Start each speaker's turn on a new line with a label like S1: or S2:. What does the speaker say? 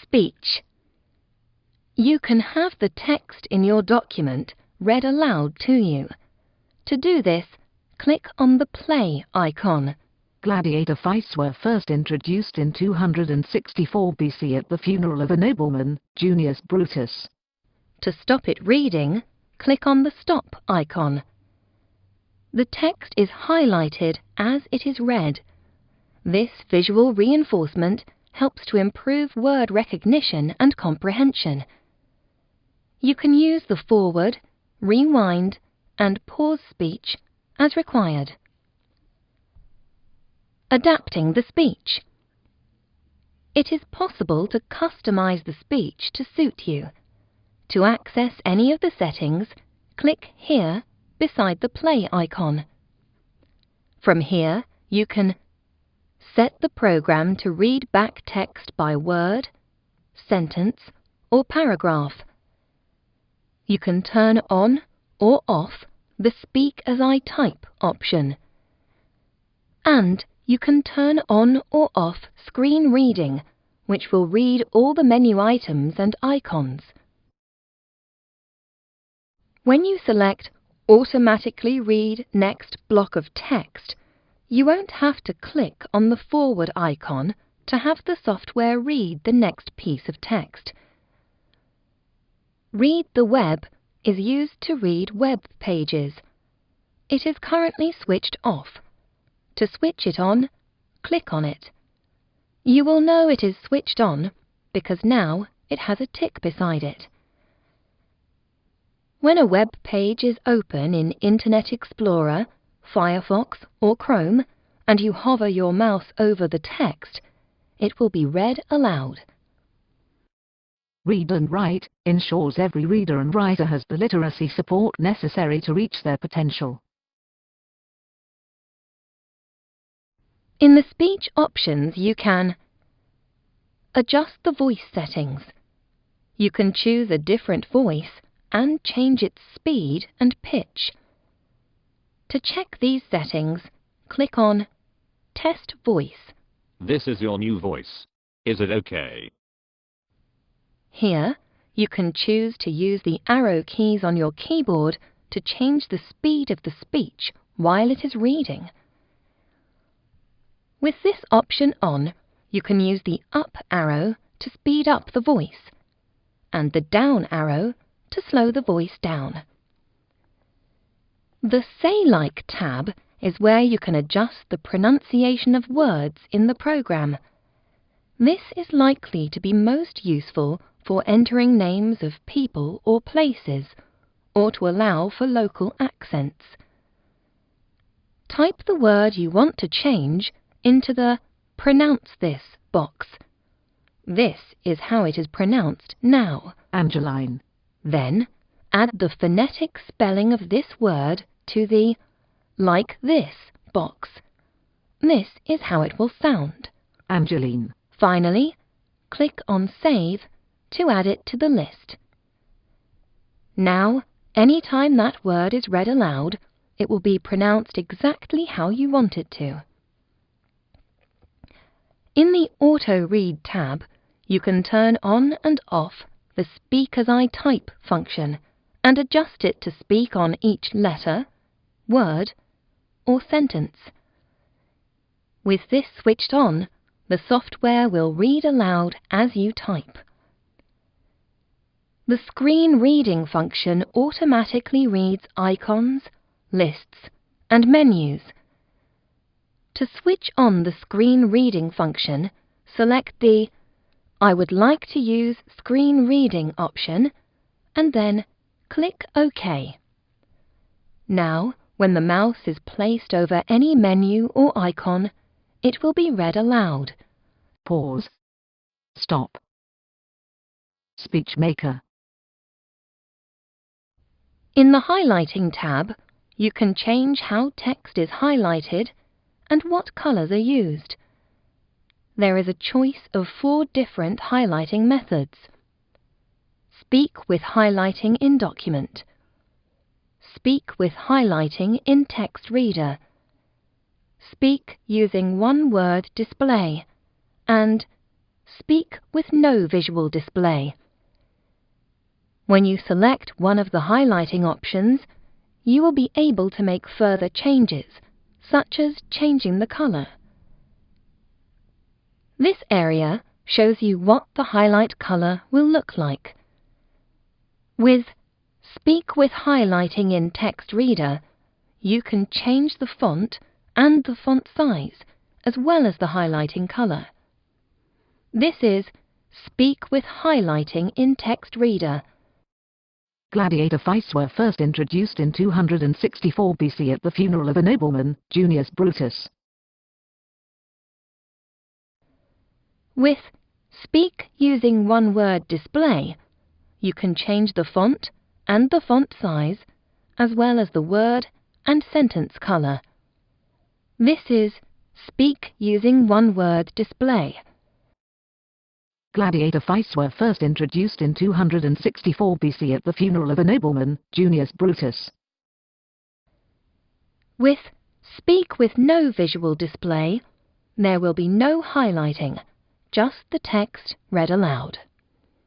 S1: Speech. You can have the text in your document read aloud to you. To do this, click on the play icon.
S2: Gladiator fights were first introduced in 264 BC at the funeral of a nobleman, Junius Brutus.
S1: To stop it reading, click on the stop icon. The text is highlighted as it is read. This visual reinforcement helps to improve word recognition and comprehension. You can use the forward, rewind, and pause speech as required. Adapting the speech. It is possible to customize the speech to suit you. To access any of the settings, click here beside the play icon. From here, you can set the program to read back text by word, sentence, or paragraph. You can turn on or off the Speak as I Type option. And you can turn on or off screen reading, which will read all the menu items and icons. When you select Automatically Read Next Block of Text, you won't have to click on the forward icon to have the software read the next piece of text. Read the Web is used to read web pages. It is currently switched off. To switch it on, click on it. You will know it is switched on because now it has a tick beside it. When a web page is open in Internet Explorer, Firefox, or Chrome, and you hover your mouse over the text, it will be read aloud.
S2: Read and Write ensures every reader and writer has the literacy support necessary to reach their potential.
S1: In the speech options, you can adjust the voice settings. You can choose a different voice and change its speed and pitch. To check these settings, click on Test Voice.
S3: This is your new voice. Is it okay?
S1: Here, you can choose to use the arrow keys on your keyboard to change the speed of the speech while it is reading. With this option on, you can use the up arrow to speed up the voice, and the down arrow to slow the voice down. The Say Like tab is where you can adjust the pronunciation of words in the program. This is likely to be most useful for entering names of people or places, or to allow for local accents. Type the word you want to change into the Pronounce This box. This is how it is pronounced now.
S2: Angeline.
S1: Then, add the phonetic spelling of this word to the Like This box. This is how it will sound.
S2: Angeline.
S1: Finally, click on Save to add it to the list. Now, any time that word is read aloud, it will be pronounced exactly how you want it to. In the Auto Read tab, you can turn on and off the Speak as I Type function and adjust it to speak on each letter, word, or sentence. With this switched on, the software will read aloud as you type. The screen reading function automatically reads icons, lists, and menus. To switch on the screen reading function, select the I would like to use screen reading option, and then click OK. Now, when the mouse is placed over any menu or icon, it will be read aloud.
S2: Pause. Stop. Speech Maker.
S1: In the Highlighting tab, you can change how text is highlighted and what colors are used. There is a choice of 4 different highlighting methods. Speak with highlighting in Document. Speak with highlighting in Text Reader. Speak using one-word display. And Speak with no visual display. When you select one of the highlighting options, you will be able to make further changes, such as changing the color. This area shows you what the highlight color will look like. With Speak with Highlighting in Text Reader, you can change the font and the font size, as well as the highlighting color. This is Speak with Highlighting in Text Reader.
S2: Gladiator fights were first introduced in 264 BC at the funeral of a nobleman, Junius Brutus.
S1: With Speak using one-word display, you can change the font and the font size, as well as the word and sentence color. This is Speak using one-word display.
S2: Gladiator fights were first introduced in 264 BC at the funeral of a nobleman, Junius Brutus.
S1: With Speak with no visual display, there will be no highlighting, just the text read aloud.